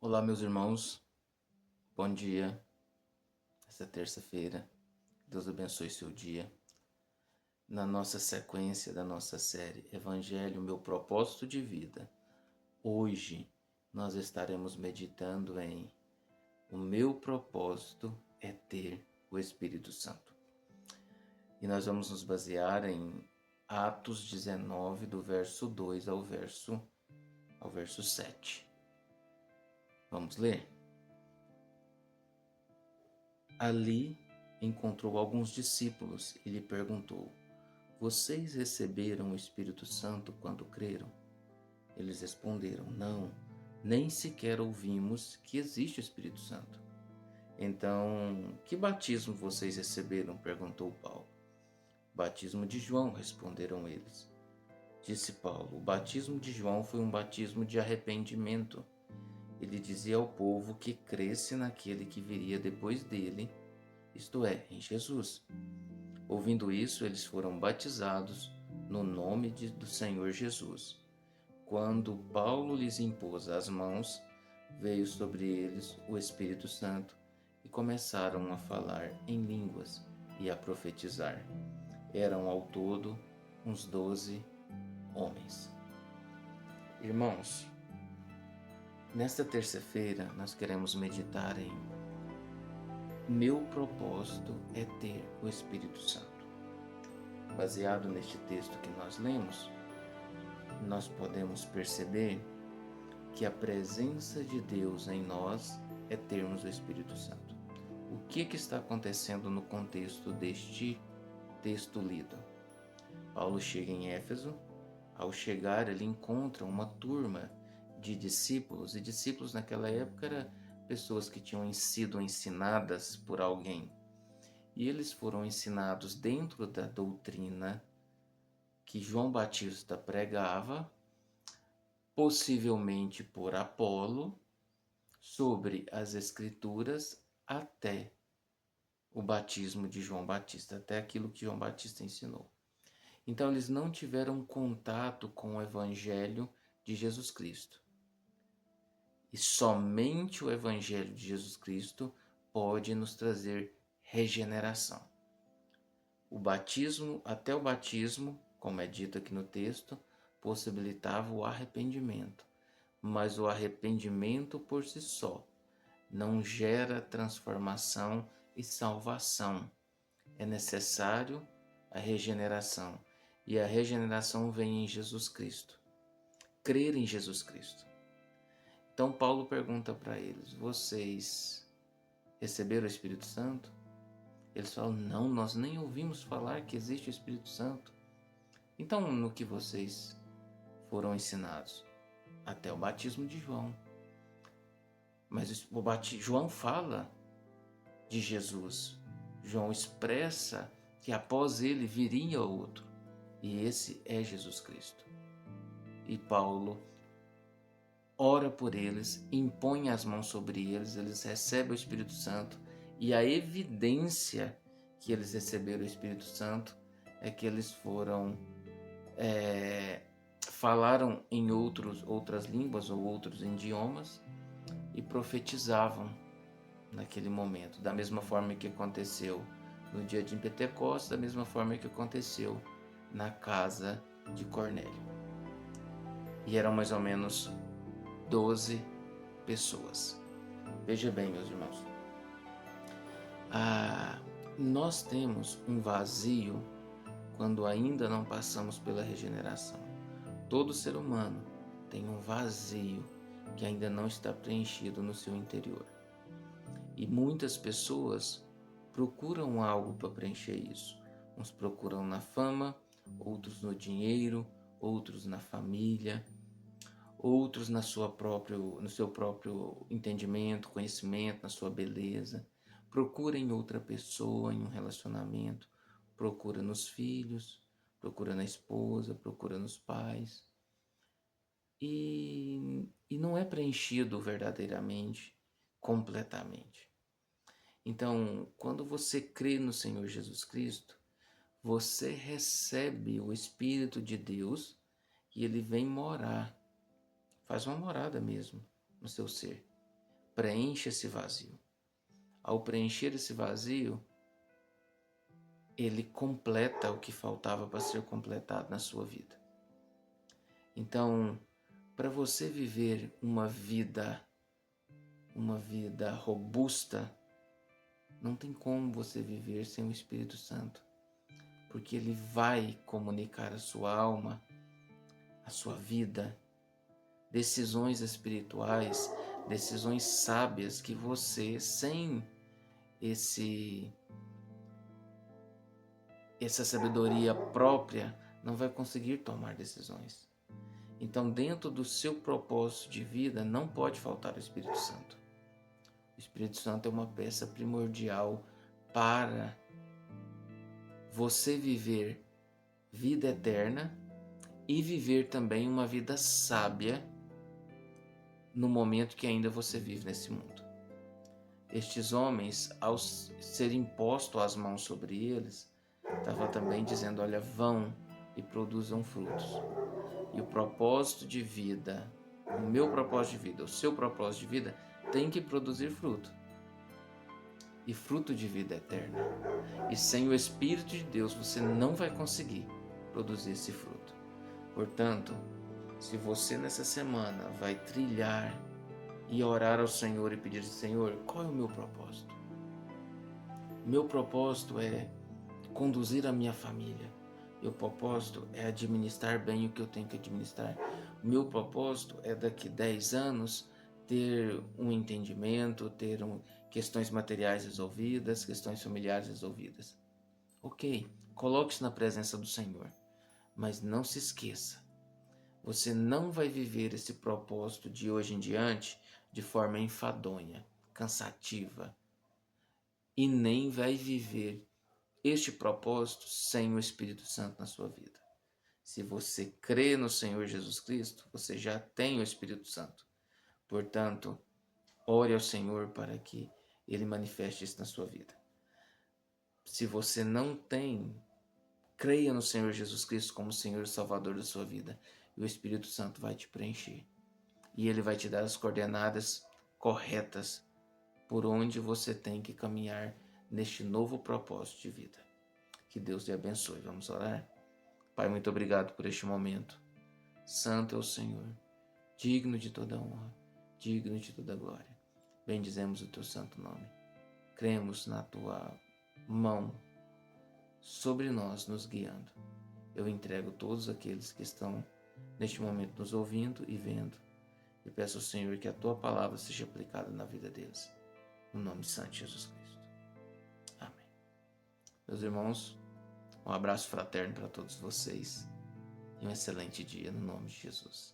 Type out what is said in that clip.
Olá, meus irmãos, bom dia. Esta terça-feira, Deus abençoe seu dia. Na nossa sequência da nossa série Evangelho, meu propósito de vida, hoje nós estaremos meditando em o meu propósito é ter o Espírito Santo. E nós vamos nos basear em Atos 19, do verso 2 ao verso 7. Vamos ler? Ali encontrou alguns discípulos e lhe perguntou: Vocês receberam o Espírito Santo quando creram? Eles responderam: Não, nem sequer ouvimos que existe o Espírito Santo. Então, que batismo vocês receberam? Perguntou Paulo. Batismo de João, responderam eles. Disse Paulo: O batismo de João foi um batismo de arrependimento. Ele dizia ao povo que cresce naquele que viria depois dele, isto é, em Jesus. Ouvindo isso, eles foram batizados no nome do Senhor Jesus. Quando Paulo lhes impôs as mãos, veio sobre eles o Espírito Santo e começaram a falar em línguas e a profetizar. Eram ao todo uns 12 homens. Irmãos, nesta terça-feira nós queremos meditar em meu propósito é ter o Espírito Santo. Baseado neste texto que nós lemos, nós podemos perceber que a presença de Deus em nós é termos o Espírito Santo. O que está acontecendo no contexto deste texto lido? Paulo chega em Éfeso. Ao chegar, ele encontra uma turma de discípulos, e discípulos naquela época eram pessoas que tinham sido ensinadas por alguém. E eles foram ensinados dentro da doutrina que João Batista pregava, possivelmente por Apolo, sobre as Escrituras até o batismo de João Batista, até aquilo que João Batista ensinou. Então eles não tiveram contato com o Evangelho de Jesus Cristo. E somente o Evangelho de Jesus Cristo pode nos trazer regeneração. O batismo, até o batismo, como é dito aqui no texto, possibilitava o arrependimento. Mas o arrependimento por si só não gera transformação e salvação. É necessário a regeneração. E a regeneração vem em Jesus Cristo. Crer em Jesus Cristo. Então Paulo pergunta para eles: Vocês receberam o Espírito Santo? Eles falam: Não, nós nem ouvimos falar que existe o Espírito Santo. Então, no que vocês foram ensinados? Até o batismo de João. Mas João fala de Jesus. João expressa que após ele viria outro. E esse é Jesus Cristo. E Paulo ora por eles, impõe as mãos sobre eles, eles recebem o Espírito Santo. E a evidência que eles receberam o Espírito Santo é que eles falaram em outras línguas ou outros idiomas e profetizavam naquele momento, da mesma forma que aconteceu no dia de Pentecostes, da mesma forma que aconteceu na casa de Cornélio. E eram mais ou menos 12 pessoas. Veja bem, meus irmãos, nós temos um vazio quando ainda não passamos pela regeneração. Todo ser humano tem um vazio que ainda não está preenchido no seu interior. E muitas pessoas procuram algo para preencher isso. Uns procuram na fama, outros no dinheiro, outros na família, outros no seu próprio entendimento, conhecimento, na sua beleza. Procura em outra pessoa, em um relacionamento. Procura nos filhos, procura na esposa, procura nos pais. E não é preenchido verdadeiramente, completamente. Então, quando você crê no Senhor Jesus Cristo, você recebe o Espírito de Deus e ele vem morar, faz uma morada mesmo no seu ser. preenche esse vazio. Ao preencher esse vazio, ele completa o que faltava para ser completado na sua vida. Então, para você viver uma vida robusta, não tem como você viver sem o Espírito Santo, porque ele vai comunicar a sua alma, a sua vida, decisões espirituais, decisões sábias que você, sem essa sabedoria própria, não vai conseguir tomar decisões. Então, dentro do seu propósito de vida, não pode faltar o Espírito Santo. O Espírito Santo é uma peça primordial para você viver vida eterna e viver também uma vida sábia no momento que ainda você vive nesse mundo. Estes homens, ao ser imposto as mãos sobre eles, estava também dizendo, olha, vão e produzam frutos. E o propósito de vida, o meu propósito de vida, o seu propósito de vida, tem que produzir fruto. E fruto de vida eterna. E sem o Espírito de Deus, você não vai conseguir produzir esse fruto. Portanto, se você nessa semana vai trilhar e orar ao Senhor e pedir, Senhor, qual é o meu propósito? Meu propósito é conduzir a minha família. Meu propósito é administrar bem o que eu tenho que administrar. Meu propósito é daqui 10 anos ter um entendimento, ter questões materiais resolvidas, questões familiares resolvidas. Ok, coloque-se na presença do Senhor, mas não se esqueça, você não vai viver esse propósito de hoje em diante de forma enfadonha, cansativa, e nem vai viver este propósito sem o Espírito Santo na sua vida. Se você crê no Senhor Jesus Cristo, você já tem o Espírito Santo. Portanto, ore ao Senhor para que Ele manifeste isso na sua vida. Se você não tem, creia no Senhor Jesus Cristo como Senhor e Salvador da sua vida, e o Espírito Santo vai te preencher. E Ele vai te dar as coordenadas corretas por onde você tem que caminhar neste novo propósito de vida. Que Deus te abençoe. Vamos orar? Pai, muito obrigado por este momento. Santo é o Senhor, digno de toda honra, digno de toda glória. Bendizemos o teu santo nome. Cremos na tua mão sobre nós, nos guiando. Eu entrego todos aqueles que estão neste momento nos ouvindo e vendo. E peço ao Senhor que a tua palavra seja aplicada na vida deles. No nome santo de Jesus Cristo. Amém. Meus irmãos, um abraço fraterno para todos vocês e um excelente dia no nome de Jesus.